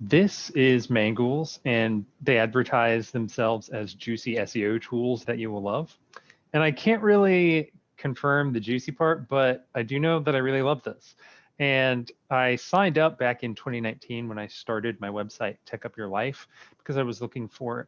This is Mangools, and they advertise themselves as juicy SEO tools that you will love. And I can't really confirm the juicy part, but I do know that I really love this. And I signed up back in 2019 when I started my website, Tech Up Your Life, because I was looking for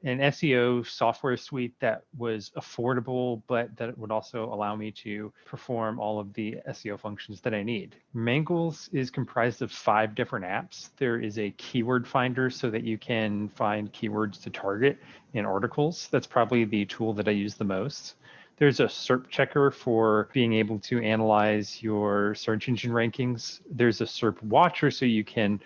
an SEO software suite that was affordable, but that would also allow me to perform all of the SEO functions that I need. Mangools is comprised of 5 different apps. There is a keyword finder so that you can find keywords to target in articles. That's probably the tool that I use the most. There's a SERP checker for being able to analyze your search engine rankings. There's a SERP watcher so you can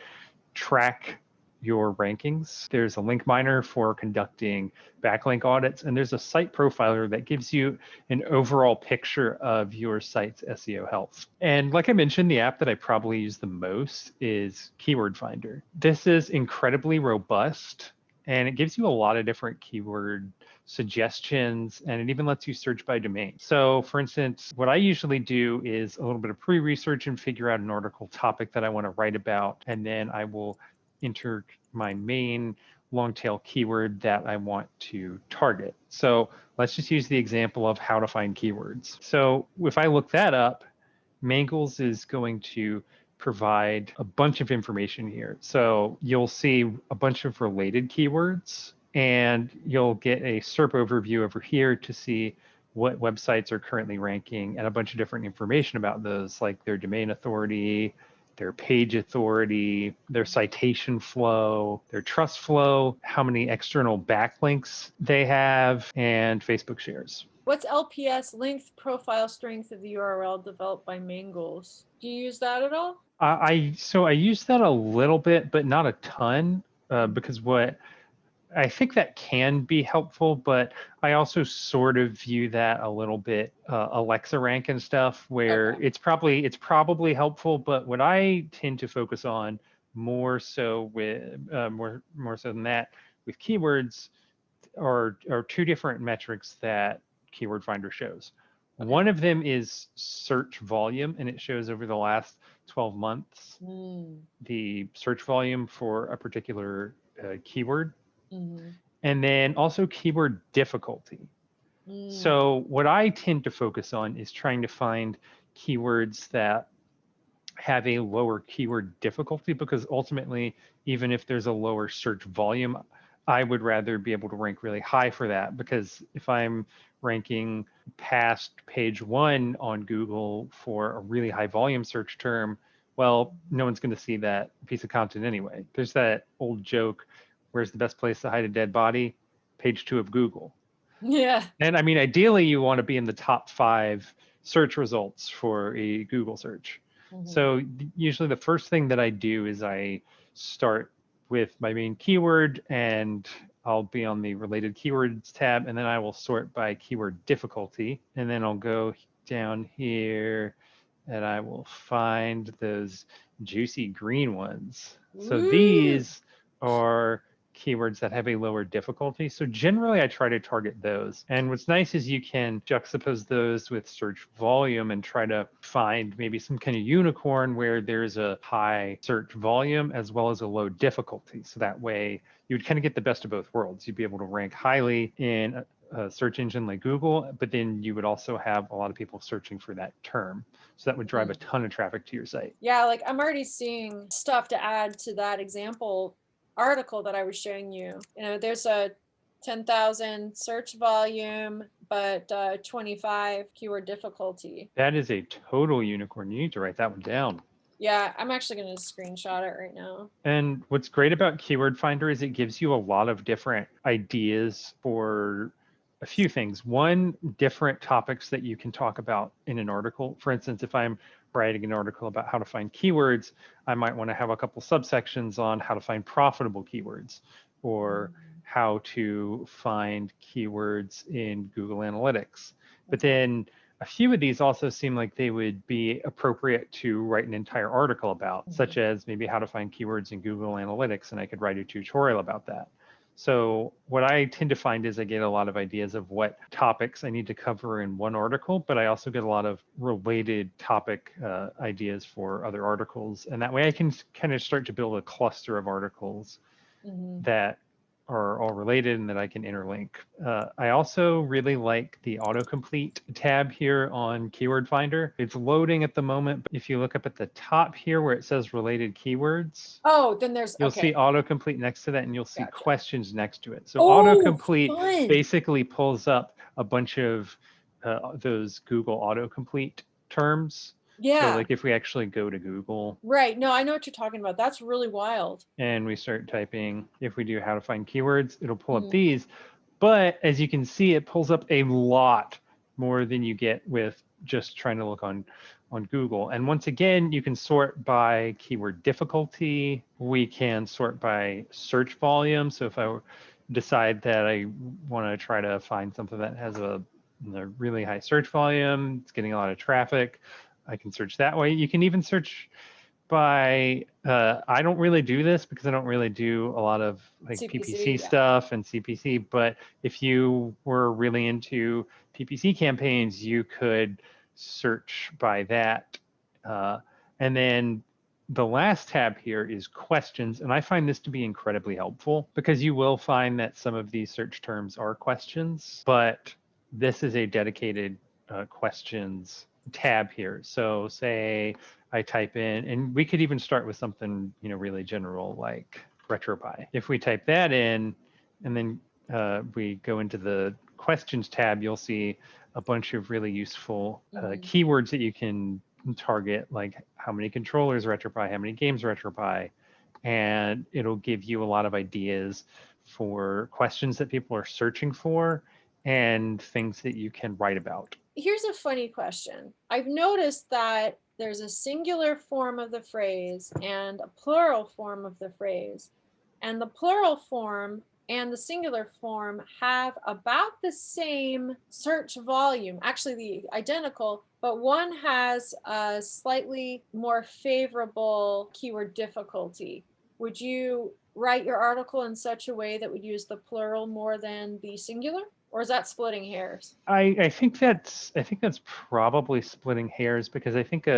track your rankings. There's a link miner for conducting backlink audits, and there's a site profiler that gives you an overall picture of your site's SEO health. And like I mentioned, the app that I probably use the most is Keyword Finder. This is incredibly robust, and it gives you a lot of different keyword suggestions, and it even lets you search by domain. So for instance, what I usually do is a little bit of pre-research and figure out an article topic that I want to write about, and then I will enter my main long tail keyword that I want to target. So let's just use the example of how to find keywords. So if I look that up, Mangools is going to provide a bunch of information here. So you'll see a bunch of related keywords, and you'll get a SERP overview over here to see what websites are currently ranking and a bunch of different information about those, like their domain authority, their page authority, their citation flow, their trust flow, how many external backlinks they have, and Facebook shares. What's LPS, length profile strength of the URL, developed by Mangools? Do you use that at all? I use that a little bit, but not a ton, because what I think that can be helpful, but I also sort of view that a little bit Alexa rank and stuff, where Okay. it's probably helpful, but what I tend to focus on more so with more so than that with keywords are 2 different metrics that Keyword Finder shows. Okay. One of them is search volume, and it shows over the last 12 months the search volume for a particular keyword. And then also keyword difficulty. So what I tend to focus on is trying to find keywords that have a lower keyword difficulty, because ultimately, even if there's a lower search volume, I would rather be able to rank really high for that, because if I'm ranking past page 1 on Google for a really high volume search term, well, no one's going to see that piece of content anyway. There's that old joke, where's the best place to hide a dead body? Page 2 of Google. Yeah. And I mean, ideally, you want to be in the top 5 search results for a Google search. So usually the first thing that I do is I start with my main keyword, and I'll be on the related keywords tab, and then I will sort by keyword difficulty. And then I'll go down here and I will find those juicy green ones. So these are keywords that have a lower difficulty. So generally I try to target those. And what's nice is you can juxtapose those with search volume and try to find maybe some kind of unicorn where there's a high search volume as well as a low difficulty. So that way you would kind of get the best of both worlds. You'd be able to rank highly in a search engine like Google, but then you would also have a lot of people searching for that term. So that would drive a ton of traffic to your site. Yeah, like I'm already seeing stuff to add to that example article that I was showing you. You know, there's a 10,000 search volume, but 25 keyword difficulty. That is a total unicorn. You need to write that one down. Yeah, I'm actually going to screenshot it right now. And what's great about Keyword Finder is it gives you a lot of different ideas for a few things. One, different topics that you can talk about in an article. For instance, if I'm writing an article about how to find keywords, I might want to have a couple subsections on how to find profitable keywords, or how to find keywords in Google Analytics. But then a few of these also seem like they would be appropriate to write an entire article about, such as maybe how to find keywords in Google Analytics, and I could write a tutorial about that. So what I tend to find is I get a lot of ideas of what topics I need to cover in one article, but I also get a lot of related topic ideas for other articles. And that way I can kind of start to build a cluster of articles that are all related and that I can interlink. I also really like the autocomplete tab here on Keyword Finder. It's loading at the moment, but if you look up at the top here where it says related keywords, Oh, then there's, you'll okay. see autocomplete next to that, and you'll see Gotcha. questions next to it. So Oh, autocomplete fun. basically pulls up a bunch of those Google autocomplete terms. Yeah. So like if we actually go to Google. Right. No, I know what you're talking about. That's really wild. And we start typing, if we do how to find keywords, it'll pull up these. But as you can see, it pulls up a lot more than you get with just trying to look on Google. And once again, you can sort by keyword difficulty. We can sort by search volume. So if I decide that I want to try to find something that has a really high search volume, it's getting a lot of traffic, I can search that way. You can even search by, I don't really do this because I don't really do a lot of like PPC stuff and CPC, but if you were really into PPC campaigns, you could search by that. And then the last tab here is questions. And I find this to be incredibly helpful because you will find that some of these search terms are questions, but this is a dedicated questions tab here. So say I type in, and we could even start with something, really general like RetroPie. If we type that in and then we go into the questions tab, you'll see a bunch of really useful keywords that you can target, like how many controllers RetroPie, how many games RetroPie, and it'll give you a lot of ideas for questions that people are searching for and things that you can write about. Here's a funny question. I've noticed that there's a singular form of the phrase and a plural form of the phrase. And the plural form and the singular form have about the same search volume, actually the identical, but one has a slightly more favorable keyword difficulty. Would you write your article in such a way that would use the plural more than the singular? Or is that splitting hairs? I think that's probably splitting hairs because I think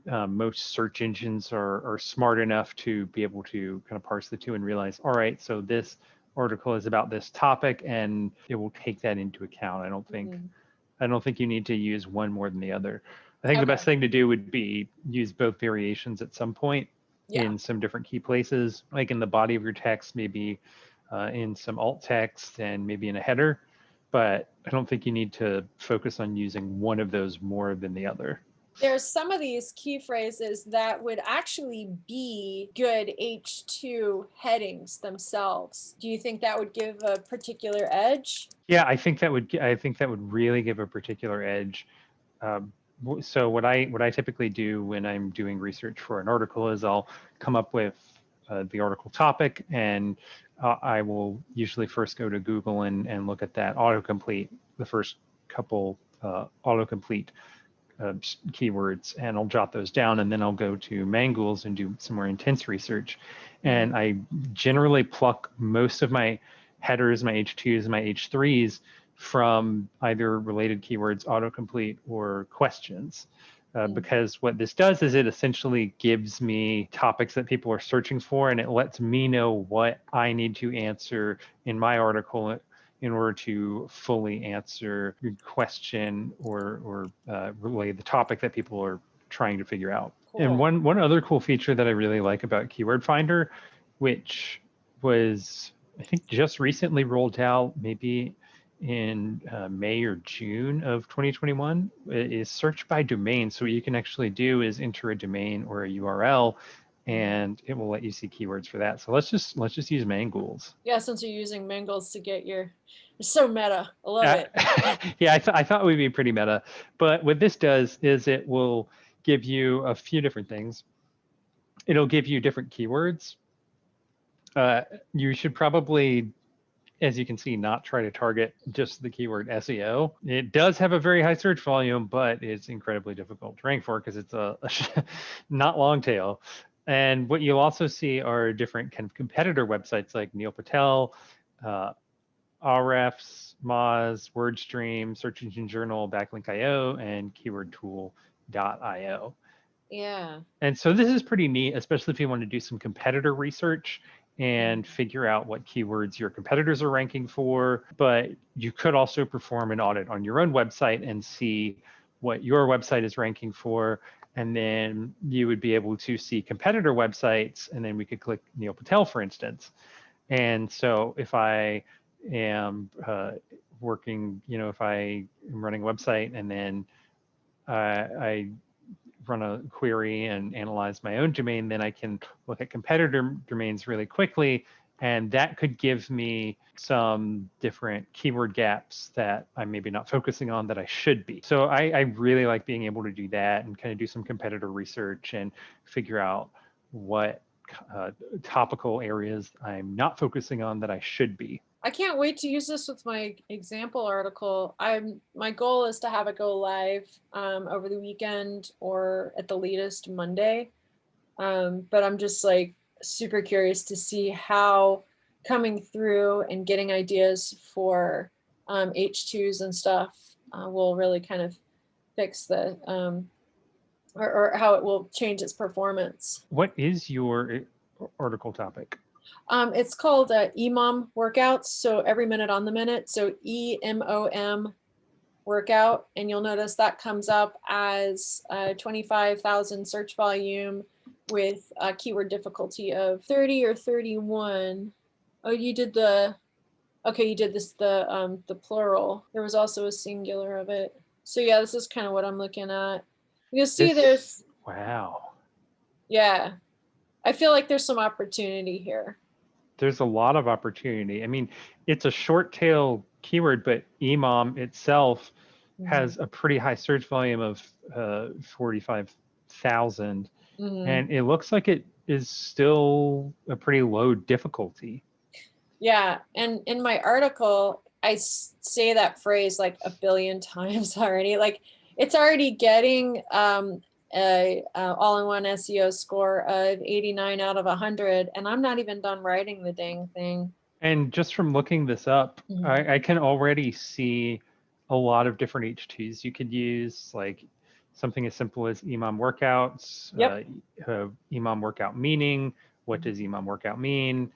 most search engines are smart enough to be able to kind of parse the two and realize, all right, so this article is about this topic, and it will take that into account. I don't think you need to use one more than the other. I think the best thing to do would be use both variations at some point in some different key places, like in the body of your text, maybe in some alt text, and maybe in a header. But I don't think you need to focus on using one of those more than the other. There's some of these key phrases that would actually be good H2 headings themselves. Do you think that would give a particular edge? Yeah, I think that would really give a particular edge. So what I typically do when I'm doing research for an article is I'll come up with the article topic, and I will usually first go to Google and look at that autocomplete, the first couple autocomplete keywords, and I'll jot those down, and then I'll go to Mangools and do some more intense research. And I generally pluck most of my headers, my H2s, my H3s from either related keywords, autocomplete, or questions. Because what this does is it essentially gives me topics that people are searching for, and it lets me know what I need to answer in my article in order to fully answer your question or relay the topic that people are trying to figure out. Cool. And one other cool feature that I really like about Keyword Finder, which was, I think, just recently rolled out, maybe in May or June of 2021, is search by domain. So what you can actually do is enter a domain or a URL, and it will let you see keywords for that. So let's just use Mangools. Yeah, since you're using Mangools to get it's so meta. I love it. Yeah, I thought it would be pretty meta. But what this does is it will give you a few different things. It'll give you different keywords. You should probably, as you can see, not try to target just the keyword SEO. It does have a very high search volume, but it's incredibly difficult to rank for because it's a not long tail. And what you'll also see are different kind of competitor websites like Neil Patel uh, Ahrefs, Moz, WordStream, Search Engine Journal, Backlink.io, and KeywordTool.io. Yeah. And so this is pretty neat, especially if you want to do some competitor research and figure out what keywords your competitors are ranking for. But you could also perform an audit on your own website and see what your website is ranking for. And then you would be able to see competitor websites, and then we could click Neil Patel, for instance. And so if I am working, if I am running a website and then I run a query and analyze my own domain, then I can look at competitor domains really quickly. And that could give me some different keyword gaps that I'm maybe not focusing on that I should be. So I really like being able to do that and kind of do some competitor research and figure out what topical areas I'm not focusing on that I should be. I can't wait to use this with my example article. My goal is to have it go live over the weekend or at the latest Monday. But I'm just like super curious to see how coming through and getting ideas for H2s and stuff will really kind of fix the or how it will change its performance. What is your article topic? It's called EMOM workouts. So every minute on the minute. So EMOM workout. And you'll notice that comes up as 25,000 search volume with a keyword difficulty of 30 or 31. Oh, you did the plural. There was also a singular of it. So yeah, this is kind of what I'm looking at. You'll see Wow. Yeah. I feel like there's some opportunity here. There's a lot of opportunity. I mean, it's a short tail keyword, but EMOM itself has a pretty high search volume of 45,000. And it looks like it is still a pretty low difficulty. Yeah. And in my article, I say that phrase like a billion times already. Like it's already getting a all-in-one SEO score of 89 out of 100, and I'm not even done writing the dang thing. And just from looking this up, I can already see a lot of different H2s you could use, like something as simple as EMOM workouts, EMOM workout meaning, what does EMOM workout mean?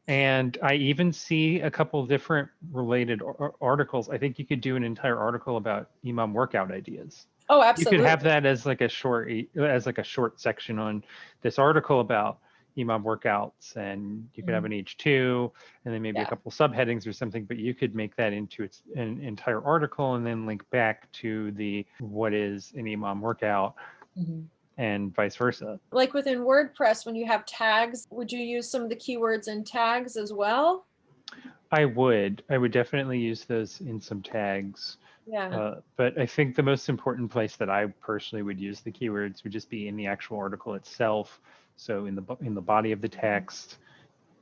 And I even see a couple of different related articles. I think you could do an entire article about EMOM workout ideas. Oh, absolutely. You could have that as like a short section on this article about EMOM workouts, and you could have an H2 and then maybe a couple subheadings or something, but you could make that into an entire article and then link back to the what is an EMOM workout and vice versa. Like within WordPress, when you have tags, would you use some of the keywords in tags as well? I would definitely use those in some tags. Yeah. But I think the most important place that I personally would use the keywords would just be in the actual article itself. So in the body of the text,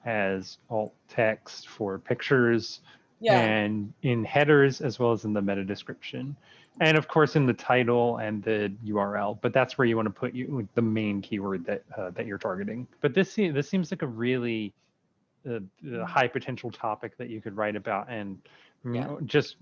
as alt text for pictures, and in headers as well as in the meta description, and of course in the title and the URL. But that's where you want to put the main keyword that you're targeting. But this seems like a really high potential topic that you could write about, and just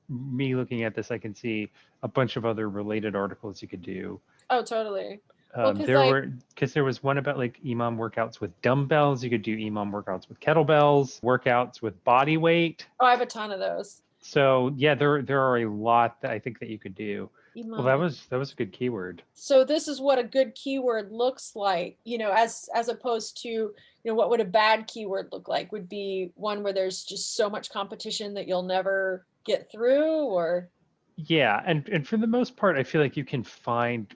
me looking at this, I can see a bunch of other related articles you could do. Oh, totally. There was one about like EMOM workouts with dumbbells. You could do EMOM workouts with kettlebells, workouts with body weight. Oh, I have a ton of those. So yeah, there are a lot that I think that you could do. EMOM. Well, that was a good keyword. So this is what a good keyword looks like, as opposed to, what would a bad keyword look like? Would be one where there's just so much competition that you'll never get through, or? Yeah, and for the most part, I feel like you can find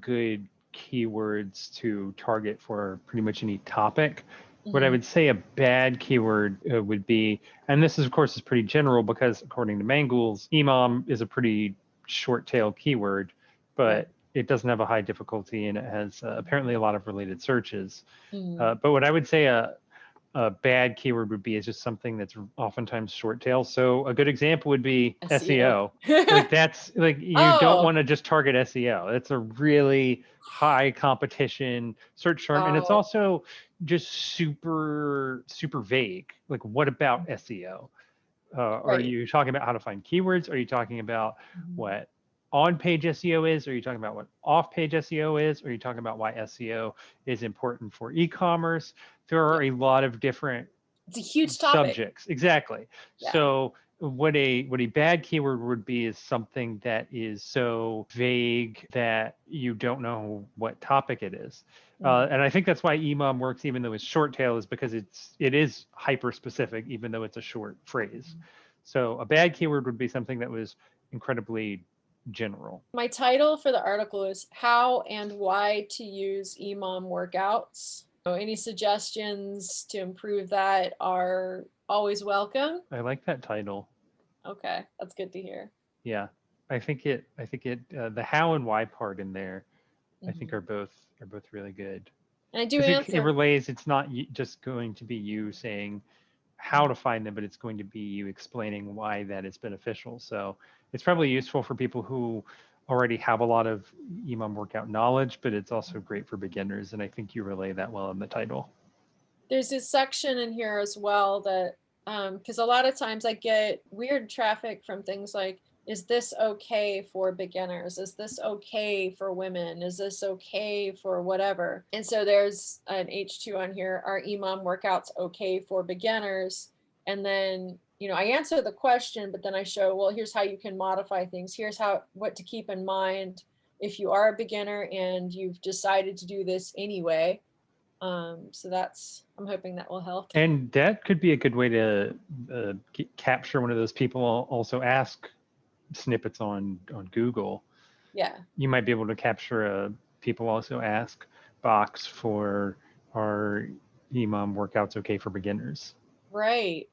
good keywords to target for pretty much any topic. What I would say a bad keyword would be, and this is of course is pretty general because according to Mangools, EMOM is a pretty short tail keyword, but it doesn't have a high difficulty and it has apparently a lot of related searches. But what I would say a bad keyword would be is just something that's oftentimes short tail. So a good example would be SEO. Like that's like you don't want to just target SEO. It's a really high competition search term, and it's also just super vague. Like, what about SEO? Are Right. you talking about how to find keywords? Are you talking about Mhm. what on-page SEO is? Are you talking about what off-page SEO is? Are you talking about why SEO is important for e-commerce? There Yeah. are a lot of different It's a huge topic. subjects. Exactly. Yeah. So what a bad keyword would be is something that is so vague that you don't know what topic it is. Mhm. And I think that's why EMOM works, even though it's short tail, is because it is hyper specific, even though it's a short phrase. So a bad keyword would be something that was incredibly general. My title for the article is How and Why to Use EMOM Workouts. So any suggestions to improve that are always welcome. I like that title. Okay, that's good to hear. Yeah, I think it the how and why part in there, I think Mhm. are both really good. And I do Because it answer. relays, it's not just going to be you saying how to find them, but it's going to be you explaining why that is beneficial. So it's probably useful for people who already have a lot of EMOM workout knowledge, but it's also great for beginners. And I think you relay that well in the title. There's this section in here as well that, because a lot of times I get weird traffic from things like, is this okay for beginners? Is this okay for women? Is this okay for whatever? And so there's an H2 on here. Are EMOM workouts okay for beginners? And then, I answer the question, but then I show, well, here's how you can modify things. Here's what to keep in mind if you are a beginner and you've decided to do this anyway. So I'm hoping that will help. And that could be a good way to capture one of those people also ask snippets on Google. Yeah. You might be able to capture a people also ask box for our EMOM workouts okay for beginners. Right.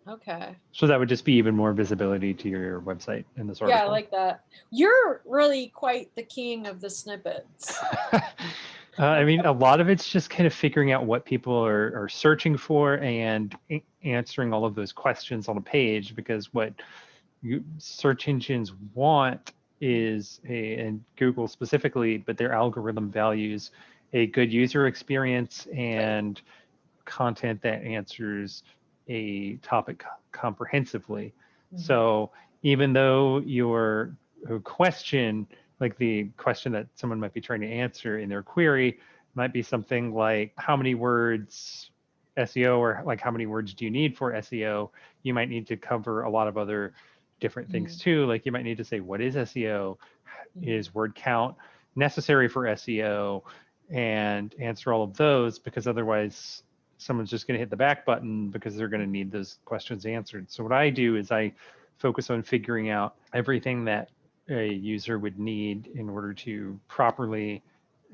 Okay. So that would just be even more visibility to your website in this Yeah, I article. like that. You're really quite the king of the snippets. I mean, a lot of it's just kind of figuring out what people are searching for and answering all of those questions on a page, because what search engines want is and Google specifically, but their algorithm values a good user experience Right. and content that answers a topic comprehensively. Mhm. So even though your question, like the question that someone might be trying to answer in their query, might be something like how many words SEO, or like how many words do you need for SEO, you might need to cover a lot of other different things Mhm. too. Like you might need to say, what is SEO? Mhm. Is word count necessary for SEO? And answer all of those, because otherwise someone's just going to hit the back button because they're going to need those questions answered. So what I do is I focus on figuring out everything that a user would need in order to properly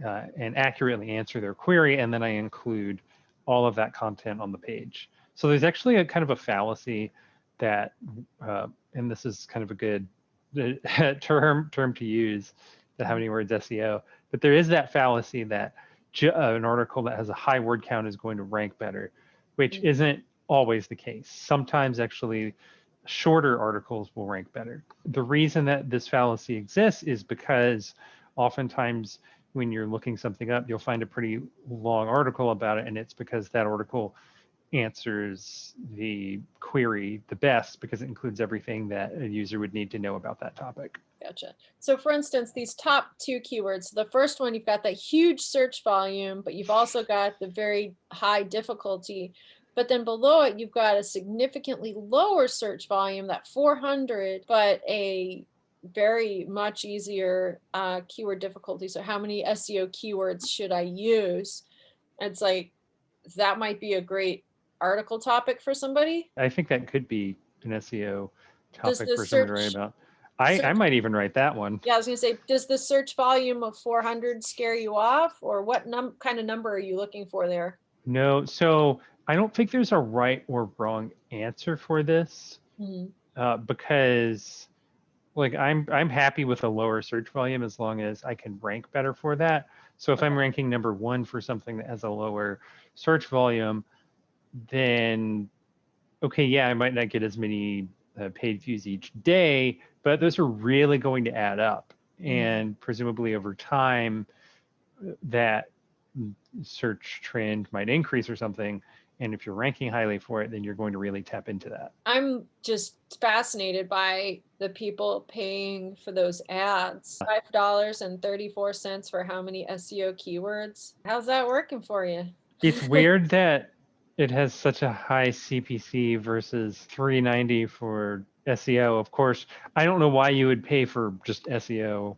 and accurately answer their query, and then I include all of that content on the page. So there's actually a kind of a fallacy that, and this is kind of a good term to use, to how many words SEO, but there is that fallacy that an article that has a high word count is going to rank better, which Mhm. isn't always the case. Sometimes actually shorter articles will rank better. The reason that this fallacy exists is because oftentimes when you're looking something up, you'll find a pretty long article about it, and it's because that article answers the query the best because it includes everything that a user would need to know about that topic. Gotcha. So for instance, these top two keywords, the first one, you've got that huge search volume, but you've also got the very high difficulty. But then below it, you've got a significantly lower search volume, that 400, but a very much easier keyword difficulty. So how many SEO keywords should I use? And it's like, that might be a great article topic for somebody. I think that could be an SEO Does topic the for someone to write about. I search might even write that one. Yeah, I was gonna say, does the search volume of 400 scare you off, or what kind of number are you looking for there? No, so I don't think there's a right or wrong answer for this, Mhm. because like I'm happy with a lower search volume as long as I can rank better for that. So if I'm Okay. ranking number one for something that has a lower search volume, then okay, yeah, I might not get as many paid views each day, but those are really going to add up. Mhm. And presumably over time, that search trend might increase or something. And if you're ranking highly for it, then you're going to really tap into that. I'm just fascinated by the people paying for those ads. $5.34 for how many SEO keywords? How's that working for you? It's weird that it has such a high CPC versus $3.90 for SEO. Of course, I don't know why you would pay for just SEO.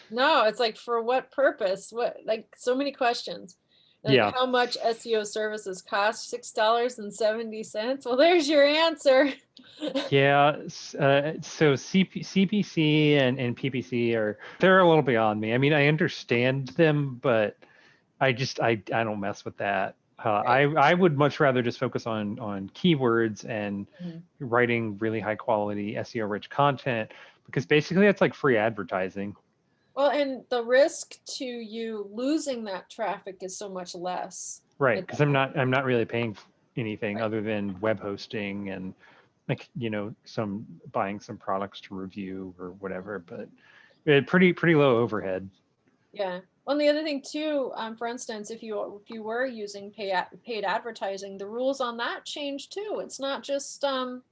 No, it's like, for what purpose? What, like, so many questions. Like, Yeah. how much SEO services cost? $6.70. Well, there's your answer. Yeah, so CPC and PPC they're a little beyond me. I mean, I understand them, but I don't mess with that. I would much rather just focus on keywords and Mhm. writing really high quality SEO rich content, because basically it's like free advertising. Well, and the risk to you losing that traffic is so much less. Right, with because that. I'm not really paying anything Right. other than web hosting and, like, some buying some products to review or whatever, but pretty low overhead. Yeah. Well, and the other thing too, for instance, if you were using paid advertising, the rules on that change too. It's not just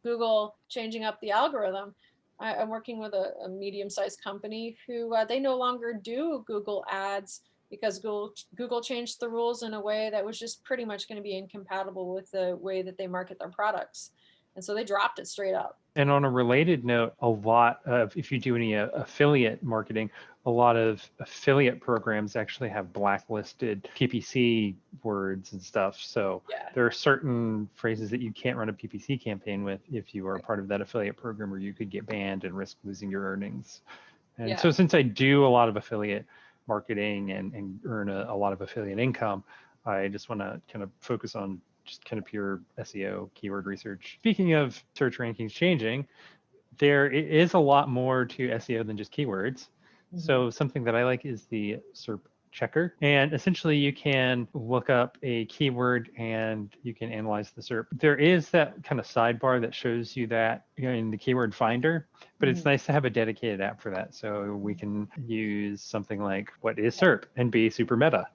Google changing up the algorithm. I'm working with a medium-sized company who they no longer do Google ads because Google changed the rules in a way that was just pretty much going to be incompatible with the way that they market their products, and so they dropped it straight up. And on a related note, a lot of, if you do any affiliate marketing, a lot of affiliate programs actually have blacklisted PPC words and stuff. So Yeah. there are certain phrases that you can't run a PPC campaign with if you are Right. part of that affiliate program, or you could get banned and risk losing your earnings. And Yeah. so since I do a lot of affiliate marketing and earn a lot of affiliate income, I just want to kind of focus on just kind of pure SEO keyword research. Speaking of search rankings changing, there is a lot more to SEO than just keywords. Mhm. So something that I like is the SERP checker. And essentially you can look up a keyword and you can analyze the SERP. There is that kind of sidebar that shows you that, in the keyword finder, but it's Mhm. nice to have a dedicated app for that. So we can use something like, what is SERP, and be super meta.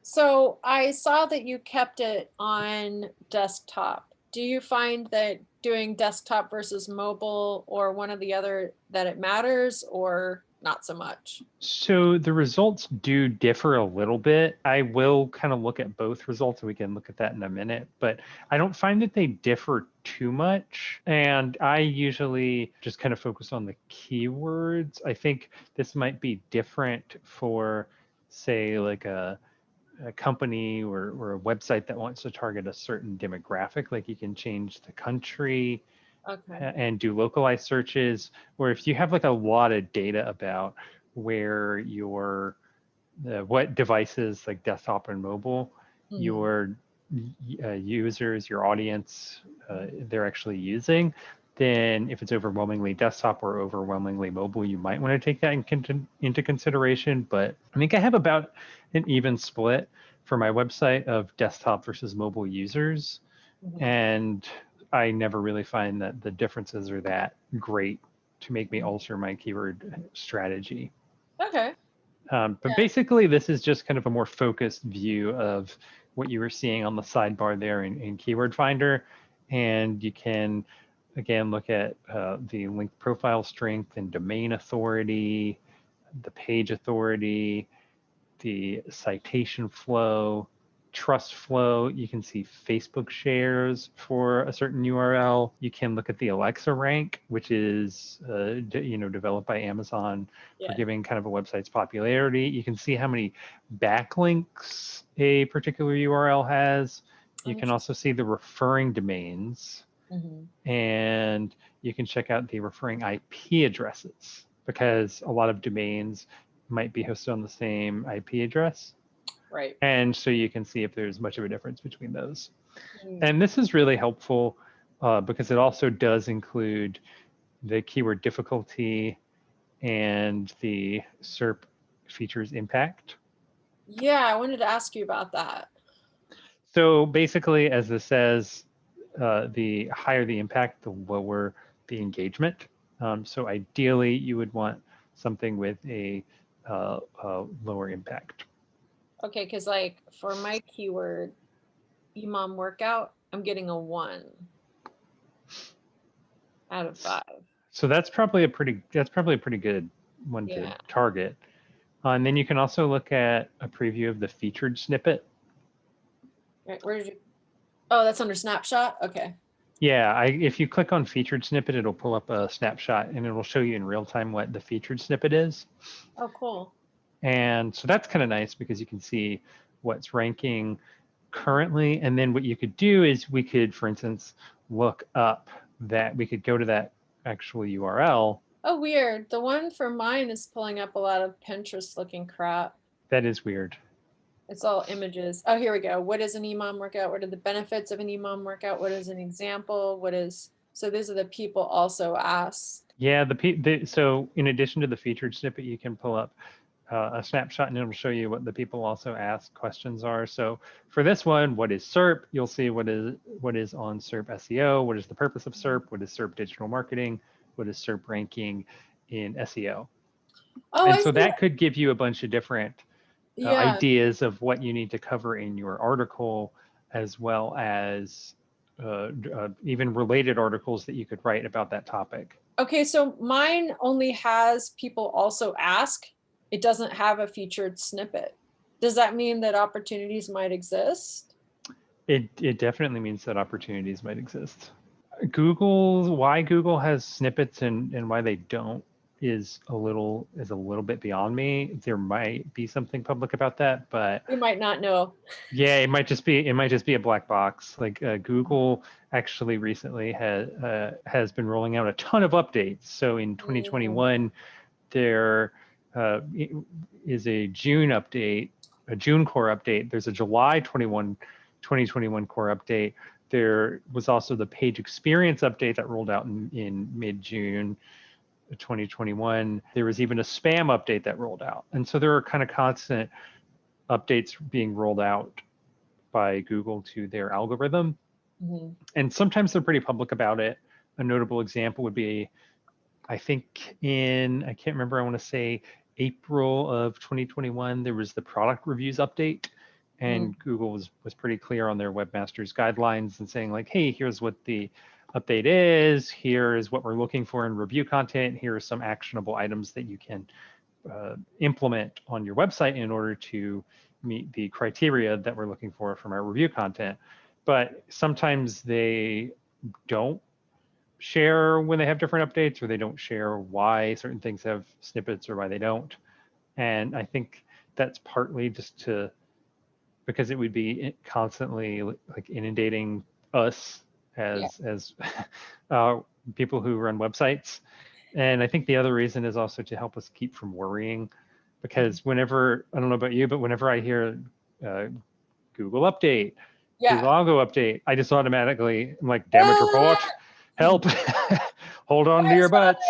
So I saw that you kept it on desktop. Do you find that doing desktop versus mobile or one or the other, that it matters, or not so much? So the results do differ a little bit. I will kind of look at both results, and we can look at that in a minute, but I don't find that they differ too much. And I usually just kind of focus on the keywords. I think this might be different for, say, like a company or a website that wants to target a certain demographic. Like, you can change the country Okay. and do localized searches, or if you have like a lot of data about where your what devices, like desktop and mobile, Mhm. your users, your audience, they're actually using, then if it's overwhelmingly desktop or overwhelmingly mobile, you might want to take that into consideration. But I think I have about an even split for my website of desktop versus mobile users. Mhm. And I never really find that the differences are that great to make me Mhm. alter my keyword strategy. Okay. But Yeah. basically, this is just kind of a more focused view of what you were seeing on the sidebar there in Keyword Finder. And you can, again, look at the link profile strength and domain authority, the page authority, the citation flow, trust flow. You can see Facebook shares for a certain URL. You can look at the Alexa rank, which is developed by Amazon for Yeah. giving kind of a website's popularity. You can see how many backlinks a particular URL has. You can also see the referring domains, Mhm. and you can check out the referring IP addresses, because a lot of domains might be hosted on the same IP address. Right. And so you can see if there's much of a difference between those. Mm. And this is really helpful because it also does include the keyword difficulty and the SERP features impact. Yeah, I wanted to ask you about that. So basically, as this says, the higher the impact, the lower the engagement. So ideally, you would want something with a lower impact. Okay, because like for my keyword, EMOM workout, I'm getting a 1 out of 5. So that's probably a pretty good one to Yeah. target. And then you can also look at a preview of the featured snippet. Right, where did you? Oh, that's under snapshot. Okay. Yeah, if you click on featured snippet, it'll pull up a snapshot and it'll show you in real time what the featured snippet is. Oh, cool. And so that's kind of nice because you can see what's ranking currently. And then what you could do is we could, for instance, look up that we could go to that actual URL. Oh, weird. The one for mine is pulling up a lot of Pinterest looking crap. That is weird. It's all images. Oh, here we go. What is an EMOM workout? What are the benefits of an EMOM workout? What is an example? So these are the people also asked. Yeah, so in addition to the featured snippet, you can pull up a snapshot and it'll show you what the people also ask questions are. So for this one, what is SERP? You'll see what is on SERP SEO, what is the purpose of SERP, what is SERP digital marketing, what is SERP ranking in SEO. Oh, And I so see. that could give you a bunch of different Yeah. ideas of what you need to cover in your article, as well as even related articles that you could write about that topic. Okay, so mine only has people also ask. It doesn't have a featured snippet. Does that mean that opportunities might exist? It definitely means that opportunities might exist. Why Google has snippets and why they don't is a little bit beyond me. There might be something public about that, but We might not know. yeah, it might just be a black box. Like Google actually recently has been rolling out a ton of updates. So in 2021, there is a June update, a June core update. There's a July 2021 core update. There was also the page experience update that rolled out in mid-June 2021. There was even a spam update that rolled out. And so there are kind of constant updates being rolled out by Google to their algorithm. Mm-hmm. And sometimes they're pretty public about it. A notable example would be, I think I can't remember, I want to say April of 2021, there was the product reviews update. And Google was pretty clear on their webmasters guidelines and saying like, hey, here's what the update is. Here is what we're looking for in review content. Here are some actionable items that you can implement on your website in order to meet the criteria that we're looking for from our review content. But sometimes they don't share when they have different updates, or they don't share why certain things have snippets or why they don't. And I think that's partly just because it would be constantly like inundating us as people who run websites. And I think the other reason is also to help us keep from worrying, because whenever, I don't know about you, but whenever I hear Google update, Google algo update, I just automatically, I'm like, damage report, help, hold on to your butts.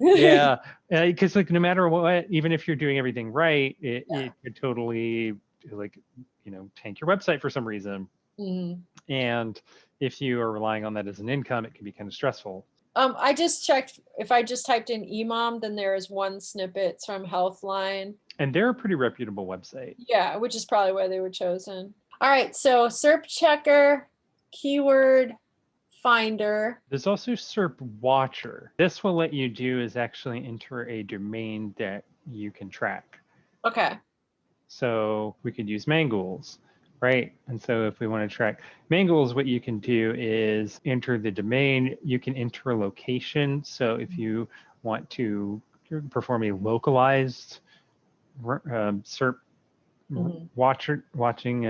Yeah, because like no matter what, even if you're doing everything right, it could totally like, tank your website for some reason. And if you are relying on that as an income, it can be kind of stressful. I just checked. If I just typed in EMOM, then there is one snippet from Healthline. And they're a pretty reputable website. Yeah, which is probably why they were chosen. All right, so SERP checker, keyword finder. There's also SERP Watcher. This will let you do is actually enter a domain that you can track. Okay. So we could use Mangools, right? And so if we want to track Mangools, what you can do is enter the domain. You can enter a location. So if you want to perform a localized SERP watching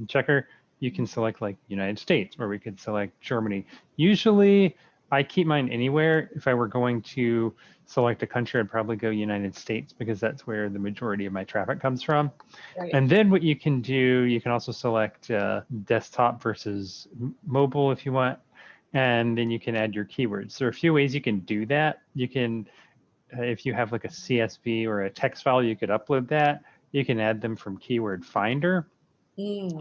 checker, you can select like United States, or we could select Germany. Usually I keep mine anywhere. If I were going to select a country, I'd probably go United States because that's where the majority of my traffic comes from. Right. And then what you can do, you can also select desktop versus mobile if you want. And then you can add your keywords. There are a few ways you can do that. You can, if you have like a CSV or a text file, you could upload that. You can add them from Keyword Finder.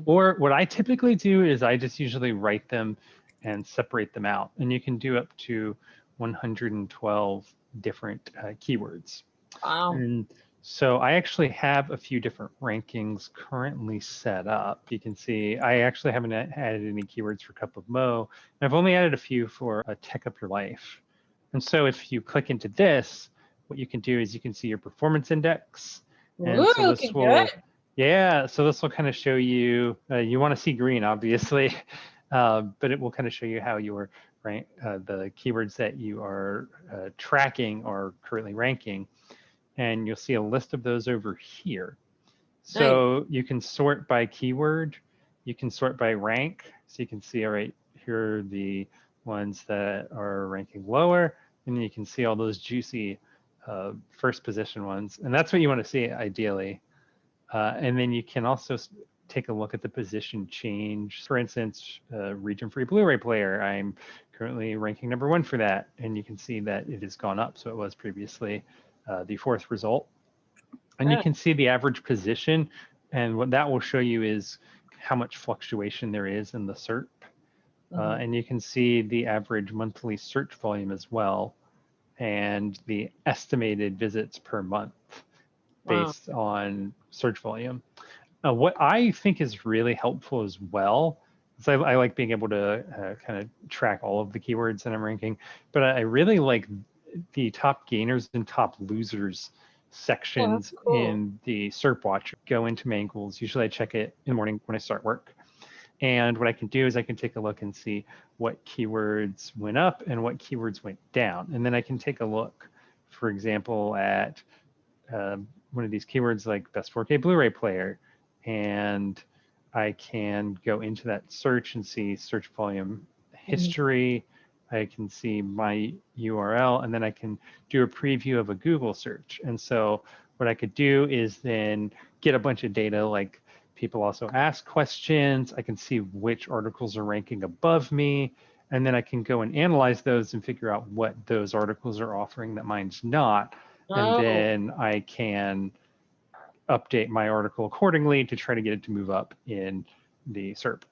Or what I typically do is I just usually write them and separate them out. And you can do up to 112 different keywords. Wow. And So I actually have a few different rankings currently set up. You can see I actually haven't added any keywords for Cup of Mo, and I've only added a few for Tech Up Your Life. And so if you click into this, what you can do is you can see your performance index. And Ooh, so this looking good. will, yeah, so this will kind of show you, you want to see green, obviously, but it will kind of show you how your rank, the keywords that you are tracking are currently ranking. And you'll see a list of those over here. Nice. So you can sort by keyword, you can sort by rank. So you can see, all right, here are the ones that are ranking lower, and then you can see all those juicy first position ones. And that's what you want to see ideally. And then you can also take a look at the position change. For instance, region free Blu-ray player, I'm currently ranking #1 for that. And you can see that it has gone up. So it was previously the 4th result. And you can see the average position. And what that will show you is how much fluctuation there is in the SERP. And you can see the average monthly search volume as well, and the estimated visits per month based on search volume. What I think is really helpful as well, is I like being able to kind of track all of the keywords that I'm ranking, but I really like the top gainers and top losers sections in the SERP Watcher. Go into Mangools. Usually I check it in the morning when I start work. And what I can do is I can take a look and see what keywords went up and what keywords went down. And then I can take a look, for example, at one of these keywords like best 4K Blu-ray player. And I can go into that search and see search volume history. I can see my URL, and then I can do a preview of a Google search. And so what I could do is then get a bunch of data, like people also ask questions. I can see which articles are ranking above me, and then I can go and analyze those and figure out what those articles are offering that mine's not. And then I can update my article accordingly to try to get it to move up in the SERP.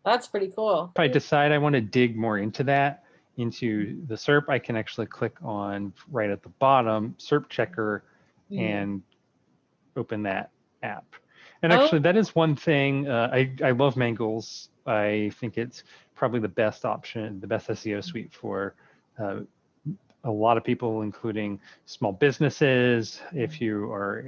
That's pretty cool. If I decide I want to dig more into that, into the SERP, I can actually click on right at the bottom, SERP Checker, and open that app. And actually, that is one thing. I love Mangools. I think it's probably the best option, the best SEO suite for a lot of people, including small businesses. If you are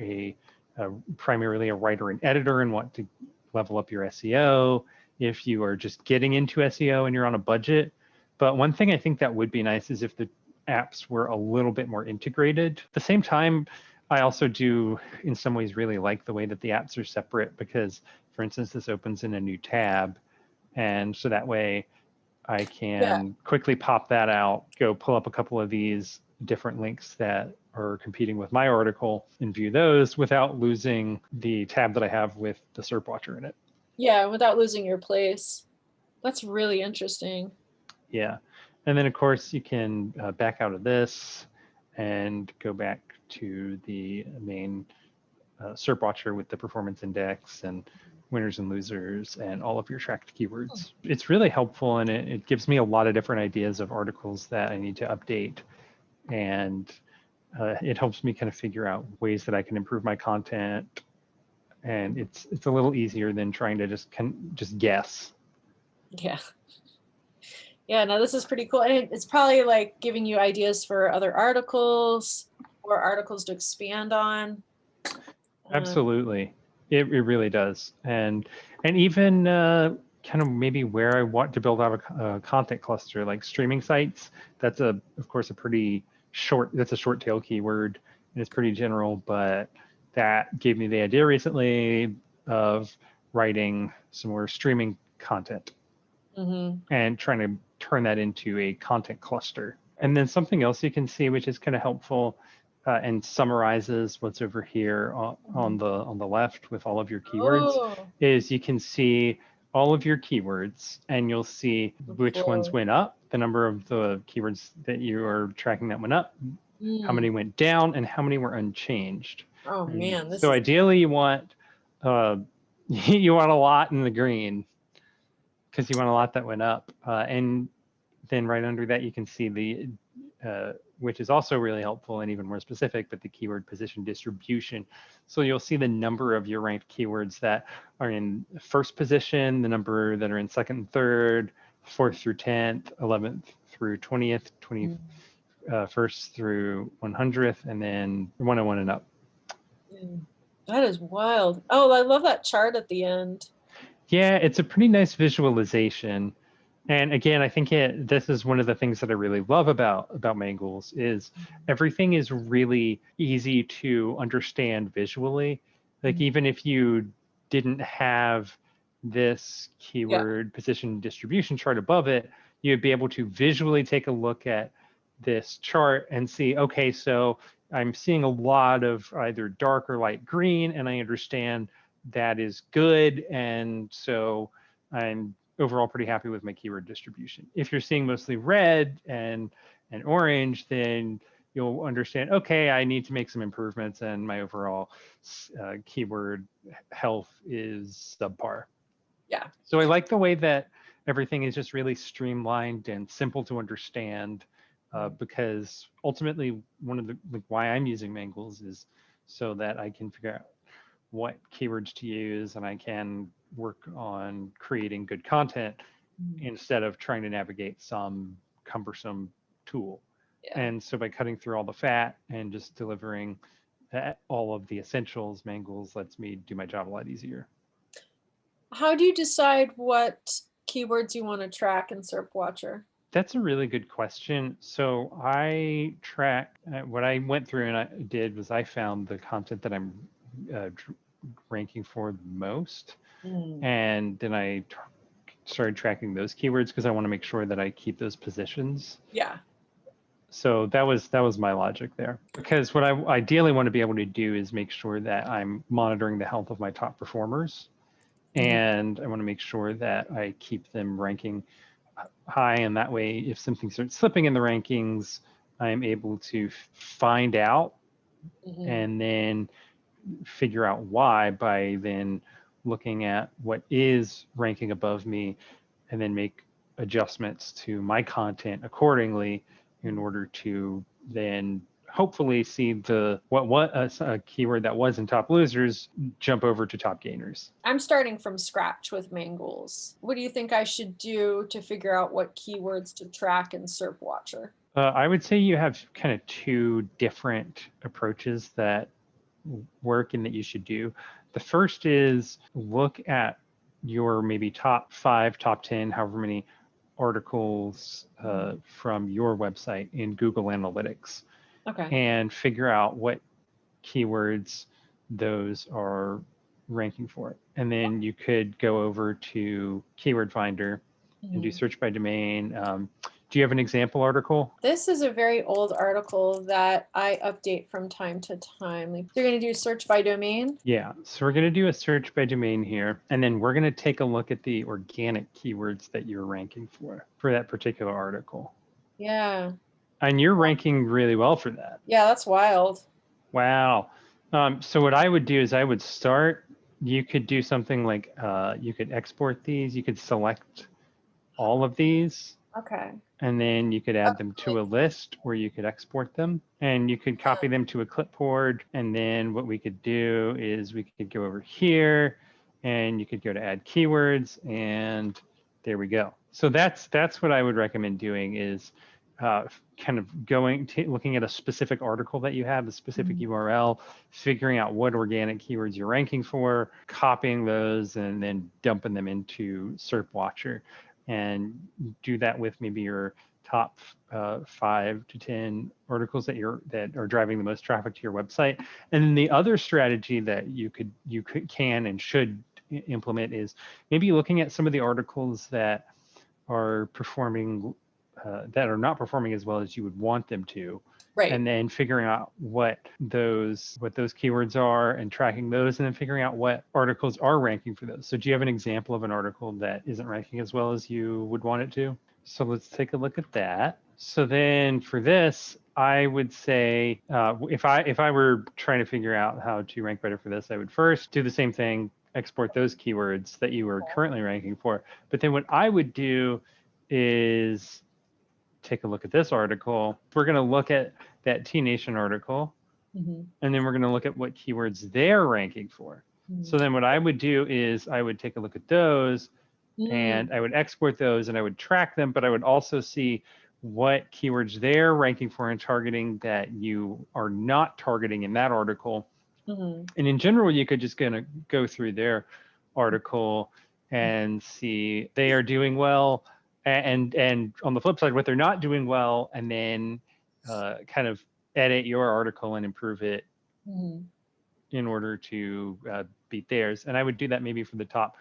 primarily a writer and editor and want to level up your SEO, if you are just getting into SEO and you're on a budget. But one thing I think that would be nice is if the apps were a little bit more integrated. At the same time, I also do, in some ways, really like the way that the apps are separate because, for instance, this opens in a new tab. And so that way I can quickly pop that out, go pull up a couple of these different links that are competing with my article and view those without losing the tab that I have with the SERP Watcher in it. Yeah, without losing your place. That's really interesting. Yeah. And then, of course, you can back out of this and go back to the main SERP Watcher with the performance index and winners and losers and all of your tracked keywords. It's really helpful, and it gives me a lot of different ideas of articles that I need to update. And it helps me kind of figure out ways that I can improve my content. And it's a little easier than trying to just guess. Yeah. Yeah, no, this is pretty cool. And it's probably like giving you ideas for other articles or articles to expand on. Absolutely. It really does. And even kind of maybe where I want to build out a content cluster, like streaming sites. That's of course a pretty short, that's a short tail keyword, and it's pretty general, but that gave me the idea recently of writing some more streaming content and trying to turn that into a content cluster. And then something else you can see, which is kind of helpful and summarizes what's over here on the left with all of your keywords, is you can see all of your keywords, and you'll see which ones went up, the number of the keywords that you are tracking that went up, how many went down, and how many were unchanged. Oh man! So ideally, you want you want a lot in the green, because you want a lot that went up. And then right under that, you can see the which is also really helpful and even more specific, but the keyword position distribution. So you'll see the number of your ranked keywords that are in first position, the number that are in second and third, 4th through 10th, 11th through 20th, 21st through 100th, and then 101 and up. That is wild. Oh, I love that chart at the end. Yeah, it's a pretty nice visualization. And again, I think this is one of the things that I really love about Mangools is everything is really easy to understand visually. Like even if you didn't have this keyword position distribution chart above it, you'd be able to visually take a look at this chart and see, okay, so I'm seeing a lot of either dark or light green, and I understand that is good. And so I'm overall pretty happy with my keyword distribution. If you're seeing mostly red and orange, then you'll understand, okay, I need to make some improvements and my overall keyword health is subpar. Yeah. So I like the way that everything is just really streamlined and simple to understand, because ultimately one of the why I'm using Mangools is so that I can figure out what keywords to use and I can work on creating good content instead of trying to navigate some cumbersome tool. And so by cutting through all the fat and just delivering all of the essentials, Mangools lets me do my job a lot easier. How do you decide what keywords you want to track in SERP Watcher? That's a really good question. So I track, what I went through and I did was I found the content that I'm ranking for the most. And then I started tracking those keywords because I want to make sure that I keep those positions. Yeah. So that was my logic there. Because what I ideally want to be able to do is make sure that I'm monitoring the health of my top performers. And I want to make sure that I keep them ranking high. And that way, if something starts slipping in the rankings, I'm able to find out and then figure out why by then looking at what is ranking above me and then make adjustments to my content accordingly in order to then hopefully see a keyword that was in top losers jump over to top gainers. I'm starting from scratch with Mangools. What do you think I should do to figure out what keywords to track in SERP Watcher? I would say you have kind of two different approaches that work and that you should do. The first is look at your maybe top 5, top 10, however many articles from your website in Google Analytics. Okay. And figure out what keywords those are ranking for. And then you could go over to Keyword Finder and do search by domain. Do you have an example article? This is a very old article that I update from time to time. Like, you're going to do search by domain? Yeah, so we're going to do a search by domain here, and then we're going to take a look at the organic keywords that you're ranking for that particular article. Yeah. And you're ranking really well for that. Yeah, that's wild. Wow. So what I would do is I would start, you could do something like, you could export these, you could select all of these. Okay. And then you could add them to a list where you could export them and you could copy them to a clipboard. And then what we could do is we could go over here and you could go to add keywords and there we go. So that's what I would recommend doing is kind of looking at a specific article that you have, a specific URL, figuring out what organic keywords you're ranking for, copying those and then dumping them into SERP Watcher. And do that with maybe your top 5 to 10 articles that are driving the most traffic to your website. And then the other strategy that you can and should implement is maybe looking at some of the articles that are performing that are not performing as well as you would want them to. Right. And then figuring out what those keywords are and tracking those and then figuring out what articles are ranking for those. So do you have an example of an article that isn't ranking as well as you would want it to? So let's take a look at that. So then for this, I would say if I were trying to figure out how to rank better for this, I would first do the same thing, export those keywords that you were currently ranking for. But then what I would do is take a look at this article. We're going to look at that T Nation article, Mm-hmm. and then we're going to look at what keywords they're ranking for. So then what I would do is I would take a look at those and I would export those and I would track them, but I would also see what keywords they're ranking for and targeting that you are not targeting in that article. Mm-hmm. And in general, you could just kind of go through their article and see they are doing well, and on the flip side, what they're not doing well, and then kind of edit your article and improve it Mm-hmm. in order to beat theirs. And I would do that maybe for the top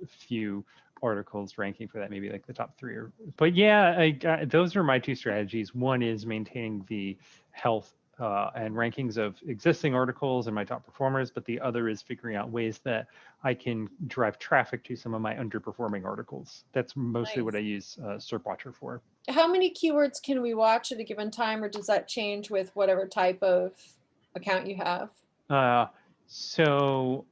few articles ranking for that, maybe like the top 3 or, but yeah, those are my 2 strategies. One is maintaining the health and rankings of existing articles and my top performers, but the other is figuring out ways that I can drive traffic to some of my underperforming articles. That's mostly what I use SERP Watcher for. How many keywords can we watch at a given time, or does that change with whatever type of account you have? So,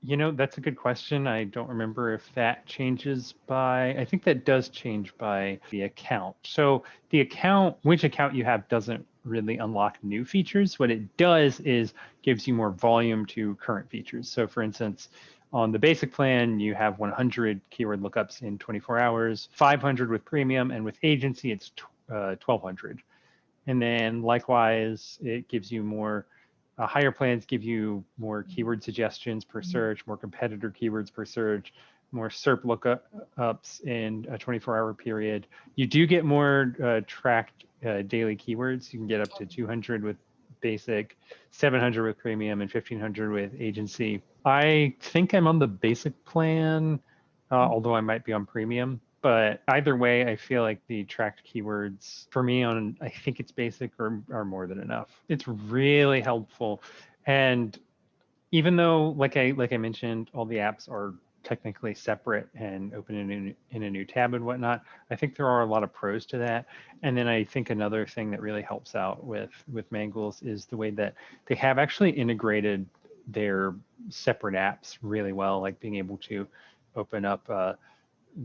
that's a good question. I don't remember if that changes by, I think that does change by the account. So the account, which account you have doesn't really unlock new features. What it does is gives you more volume to current features. So for instance, on the basic plan, you have 100 keyword lookups in 24 hours, 500 with premium, and with agency, it's 1,200. And then likewise, it gives you more, higher plans give you more keyword suggestions per search, more competitor keywords per search, more SERP lookups in a 24-hour period. You do get more tracked daily keywords. You can get up to 200 with basic, 700 with premium, and 1,500 with agency. I think I'm on the basic plan, although I might be on premium. But either way, I feel like the tracked keywords for me on, I think it's basic, are more than enough. It's really helpful. And even though, like I mentioned, all the apps are technically separate and open in a new tab and whatnot, I think there are a lot of pros to that. And then I think another thing that really helps out with Mangools is the way that they have actually integrated their separate apps really well, like being able to open up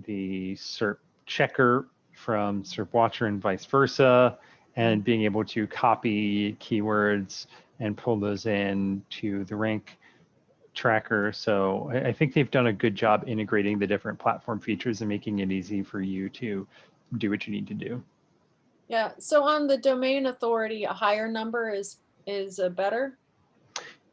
the SERP checker from SERP Watcher and vice versa, and being able to copy keywords and pull those in to the rank tracker. So I think they've done a good job integrating the different platform features and making it easy for you to do what you need to do. Yeah. So on the domain authority, a higher number is better.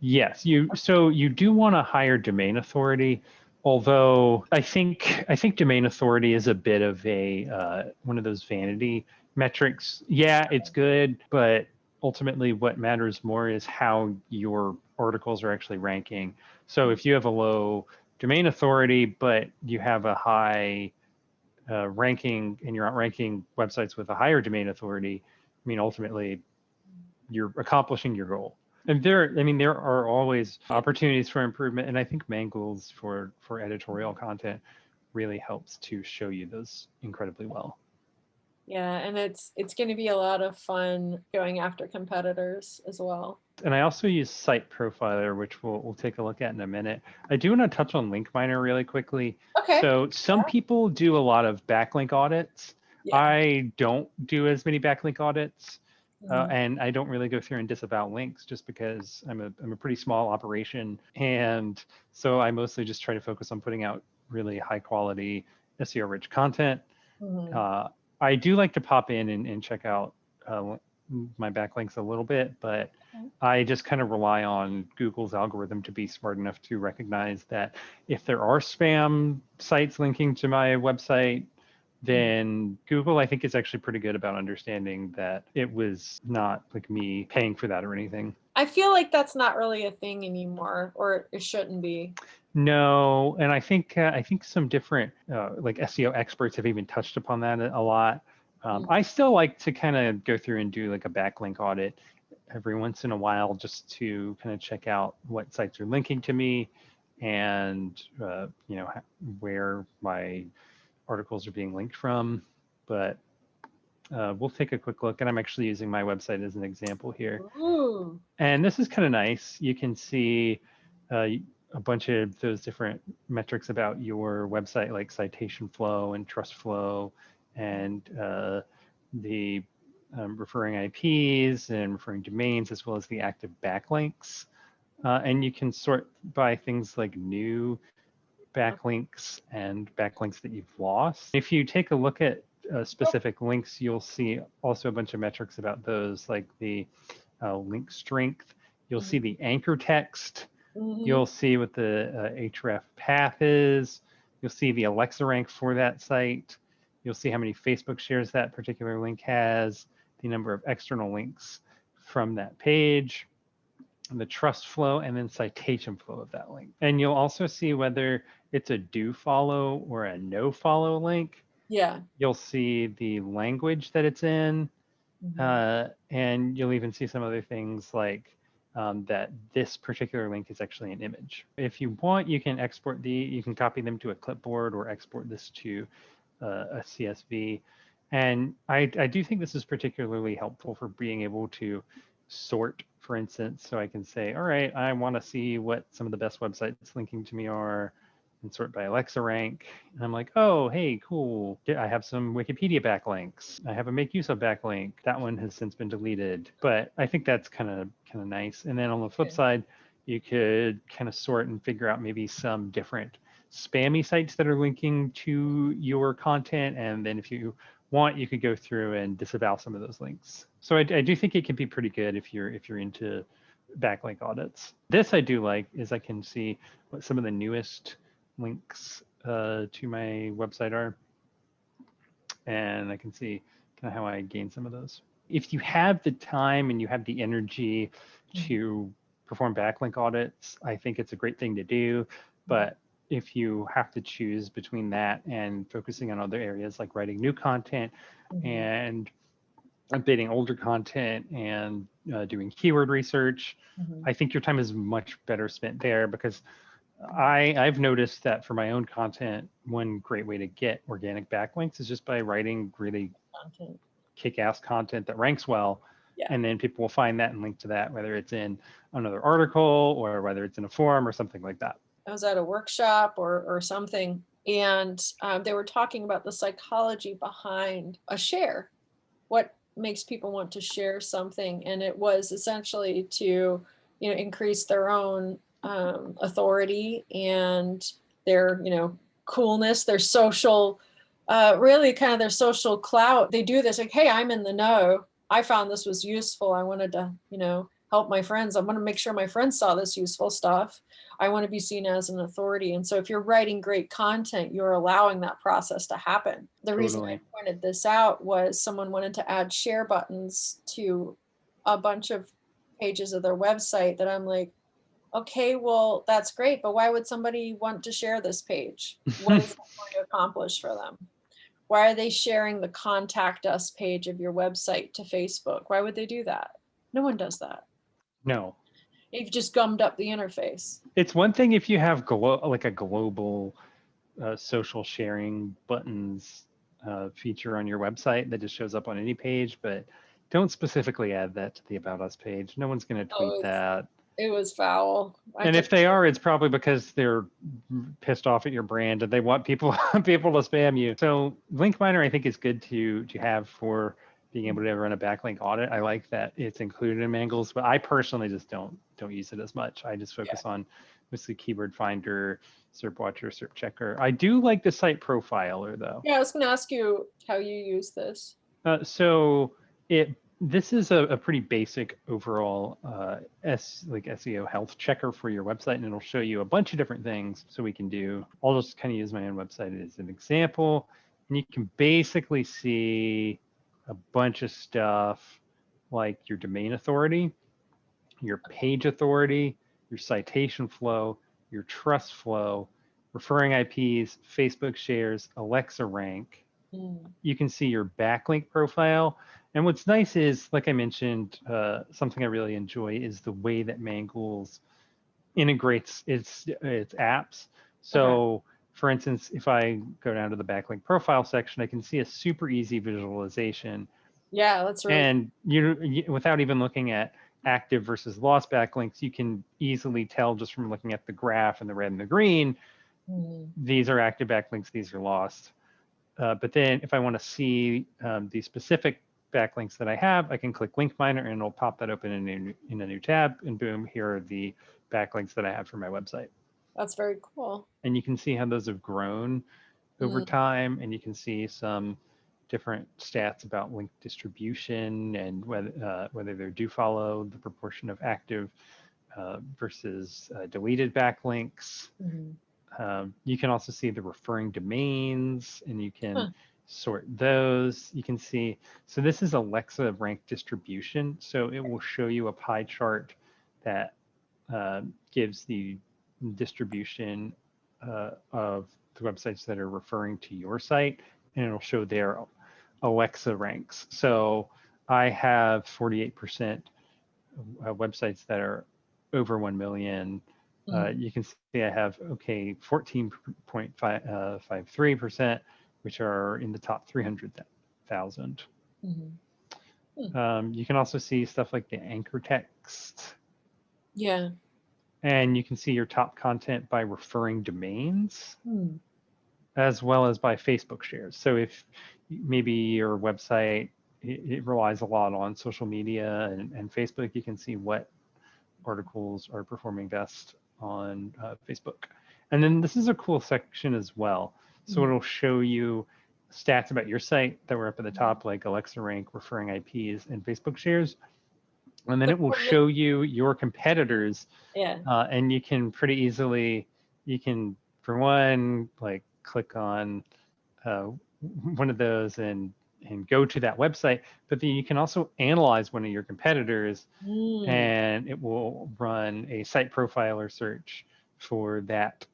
Yes, so you do want a higher domain authority, although I think domain authority is a bit of a one of those vanity metrics. Yeah, it's good, but ultimately what matters more is how your articles are actually ranking. So if you have a low domain authority, but you have a high ranking and you're outranking websites with a higher domain authority, I mean, ultimately you're accomplishing your goal. And there are always opportunities for improvement. And I think Mangools for editorial content really helps to show you those incredibly well. Yeah, and it's going to be a lot of fun going after competitors as well. And I also use Site Profiler, which we'll take a look at in a minute. I do want to touch on Link Miner really quickly. Okay. So some people do a lot of backlink audits. Yeah. I don't do as many backlink audits. And I don't really go through and disavow links just because I'm a pretty small operation. And so I mostly just try to focus on putting out really high quality SEO rich content. I do like to pop in and check out my backlinks a little bit, but I just kind of rely on Google's algorithm to be smart enough to recognize that if there are spam sites linking to my website, then Google, I think, is actually pretty good about understanding that it was not like me paying for that or anything. I feel like that's not really a thing anymore, or it shouldn't be. No, and I think some different like SEO experts have even touched upon that a lot. I still like to kind of go through and do like a backlink audit every once in a while just to kind of check out what sites are linking to me and where my articles are being linked from. But we'll take a quick look, and I'm actually using my website as an example here. Ooh. And this is kind of nice. You can see a bunch of those different metrics about your website, like citation flow and trust flow and the referring IPs and referring domains, as well as the active backlinks. And you can sort by things like new backlinks and backlinks that you've lost. If you take a look at specific links, you'll see also a bunch of metrics about those, like the link strength. You'll see the anchor text. You'll see what the href path is. You'll see the Alexa rank for that site. You'll see how many Facebook shares that particular link has, the number of external links from that page, the trust flow, and then citation flow of that link. And you'll also see whether it's a do follow or a no follow link. Yeah. You'll see the language that it's in, and you'll even see some other things like that this particular link is actually an image. If you want, you can export you can copy them to a clipboard or export this to a CSV. And I do think this is particularly helpful for being able to sort, for instance. So I can say, all right, I want to see what some of the best websites linking to me are, and sort by Alexa rank. And I'm like, oh, hey, cool. I have some Wikipedia backlinks. I have a make use of backlink. That one has since been deleted. But I think that's kind of nice. And then on the flip side, you could kind of sort and figure out maybe some different spammy sites that are linking to your content. And then if you want, you could go through and disavow some of those links. So I do think it can be pretty good if you're into backlink audits. This I do like is I can see what some of the newest links to my website are, and I can see kind of how I gain some of those. If you have the time and you have the energy to perform backlink audits, I think it's a great thing to do. But if you have to choose between that and focusing on other areas like writing new content and updating older content and doing keyword research, I think your time is much better spent there, because I've noticed that for my own content, one great way to get organic backlinks is just by writing really kick-ass content that ranks well. And then people will find that and link to that, whether it's in another article or whether it's in a forum or something like that. I was at a workshop or something, and they were talking about the psychology behind a share. What makes people want to share something? And it was essentially to, increase their own authority and their, coolness, their social, really kind of their social clout. They do this like, hey, I'm in the know. I found this was useful. I wanted to, help my friends. I want to make sure my friends saw this useful stuff. I want to be seen as an authority. And so if you're writing great content, you're allowing that process to happen. The reason I pointed this out was someone wanted to add share buttons to a bunch of pages of their website that I'm like, okay, well, that's great, but why would somebody want to share this page? What is that going to accomplish for them? Why are they sharing the contact us page of your website to Facebook? Why would they do that? No one does that. No. You've just gummed up the interface. It's one thing if you have like a global social sharing buttons feature on your website that just shows up on any page, but don't specifically add that to the About Us page. No one's going to tweet that. It was foul. And if they are, it's probably because they're pissed off at your brand and they want people to spam you. So Link Miner, I think, is good to have for being able to run a backlink audit. I like that it's included in Mangools, but I personally just don't use it as much. I just focus on mostly Keyword Finder, SERP Watcher, SERP Checker. I do like the Site Profiler though. Yeah, I was going to ask you how you use this. So this is a pretty basic overall SEO health checker for your website, and it'll show you a bunch of different things so we can do. I'll just kind of use my own website as an example, and you can basically see a bunch of stuff like your domain authority, your page authority, your citation flow, your trust flow, referring IPs, Facebook shares, Alexa rank. You can see your backlink profile. And what's nice is, like I mentioned, something I really enjoy is the way that Mangools integrates its apps. So for instance, if I go down to the backlink profile section, I can see a super easy visualization. Yeah, that's right. And you without even looking at active versus lost backlinks, you can easily tell just from looking at the graph and the red and the green, these are active backlinks, these are lost. But then if I want to see the specific backlinks that I have, I can click Link Miner and it'll pop that open in a new tab, and boom, here are the backlinks that I have for my website. That's very cool. And you can see how those have grown over time, and you can see some different stats about link distribution and whether they do follow the proportion of active versus deleted backlinks. You can also see the referring domains, and you can sort those. You can see, so this is Alexa rank distribution. So it will show you a pie chart that gives the distribution of the websites that are referring to your site, and it'll show their Alexa ranks. So I have 48% websites that are over 1 million. You can see I have, 14.53%, which are in the top 300,000. You can also see stuff like the anchor text. Yeah. And you can see your top content by referring domains, as well as by Facebook shares. So if maybe your website, it relies a lot on social media and Facebook, you can see what articles are performing best on Facebook. And then this is a cool section as well. So it'll show you stats about your site that were up at the top, like Alexa rank, referring IPs, and Facebook shares. And then it will show you your competitors. Yeah. And you can pretty easily, for one, like click on one of those and go to that website. But then you can also analyze one of your competitors, and it will run a site profiler search for that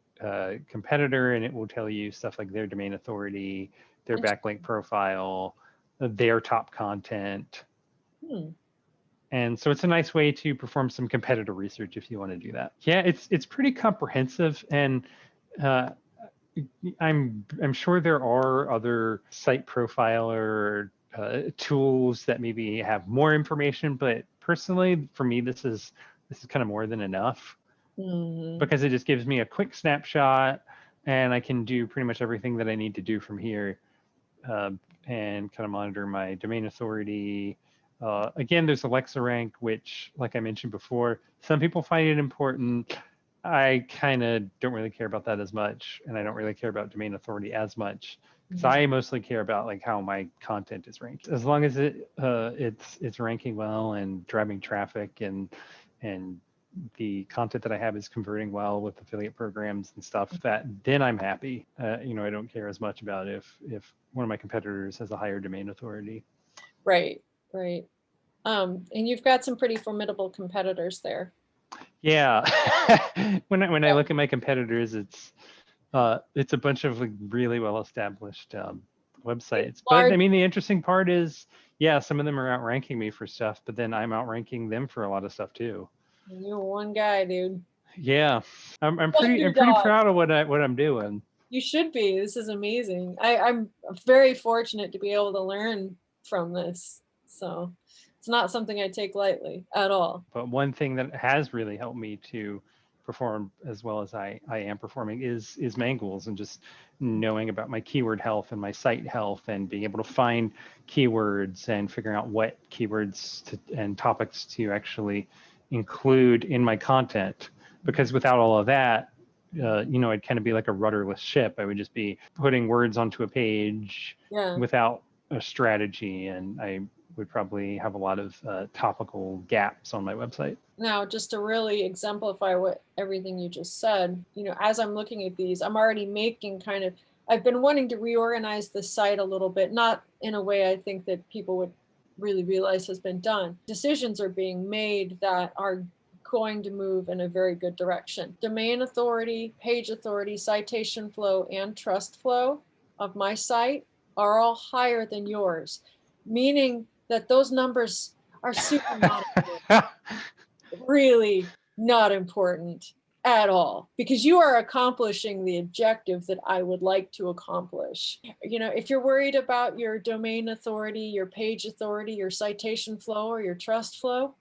competitor, and it will tell you stuff like their domain authority, their backlink profile, their top content. And so it's a nice way to perform some competitor research if you want to do that. Yeah, it's pretty comprehensive, and I'm sure there are other site profiler tools that maybe have more information, but personally, for me, this is kind of more than enough, because it just gives me a quick snapshot, and I can do pretty much everything that I need to do from here, and kind of monitor my domain authority. Again, there's Alexa rank, which, like I mentioned before, some people find it important. I kind of don't really care about that as much, and I don't really care about domain authority as much, because I mostly care about like how my content is ranked. As long as it's ranking well and driving traffic, and the content that I have is converting well with affiliate programs and stuff, then I'm happy. I don't care as much about if one of my competitors has a higher domain authority. Right. And you've got some pretty formidable competitors there. Yeah. when I look at my competitors, it's a bunch of like really well-established websites. But I mean, the interesting part is, yeah, some of them are outranking me for stuff, but then I'm outranking them for a lot of stuff too. You're one guy, dude. Yeah, I'm pretty proud of what I'm doing. You should be. This is amazing. I'm very fortunate to be able to learn from this. So it's not something I take lightly at all. But one thing that has really helped me to perform as well as I am performing is Mangools, and just knowing about my keyword health and my site health, and being able to find keywords and figuring out what keywords and topics to actually include in my content. Because without all of that, I'd kind of be like a rudderless ship. I would just be putting words onto a page without a strategy, and I would probably have a lot of topical gaps on my website. Now, just to really exemplify everything you just said, as I'm looking at these, I'm already making I've been wanting to reorganize the site a little bit, not in a way I think that people would really realize has been done. Decisions are being made that are going to move in a very good direction. Domain authority, page authority, citation flow, and trust flow of my site are all higher than yours, meaning that those numbers are super not important. Really not important at all, because you are accomplishing the objective that I would like to accomplish. If you're worried about your domain authority, your page authority, your citation flow, or your trust flow,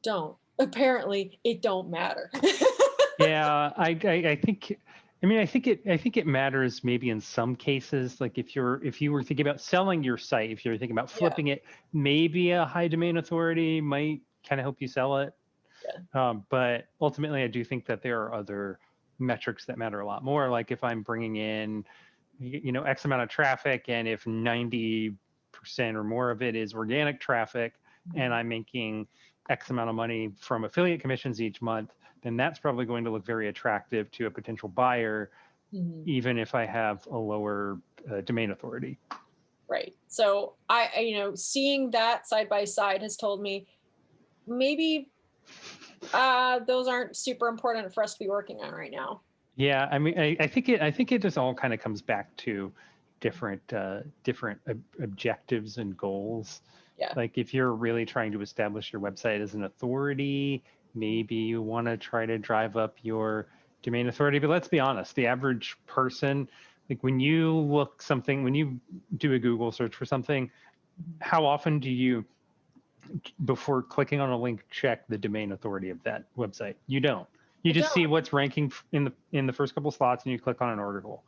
don't. Apparently, it don't matter. Yeah, I think I mean, I think it matters maybe in some cases. Like if you were thinking about selling your site, if you're thinking about Yeah. flipping it, maybe a high domain authority might kind of help you sell it. But ultimately, I do think that there are other metrics that matter a lot more. Like if I'm bringing in, X amount of traffic, and if 90% or more of it is organic traffic, and I'm making X amount of money from affiliate commissions each month, then that's probably going to look very attractive to a potential buyer, even if I have a lower domain authority. Right. So I seeing that side by side has told me maybe those aren't super important for us to be working on right now. Yeah, I mean, I think it just all kind of comes back to different objectives and goals. Yeah. Like if you're really trying to establish your website as an authority, maybe you want to try to drive up your domain authority. But let's be honest, the average person, like when you do a Google search for something, how often do you, before clicking on a link, check the domain authority of that website? You don't. You just see what's ranking in the first couple slots, and you click on an article.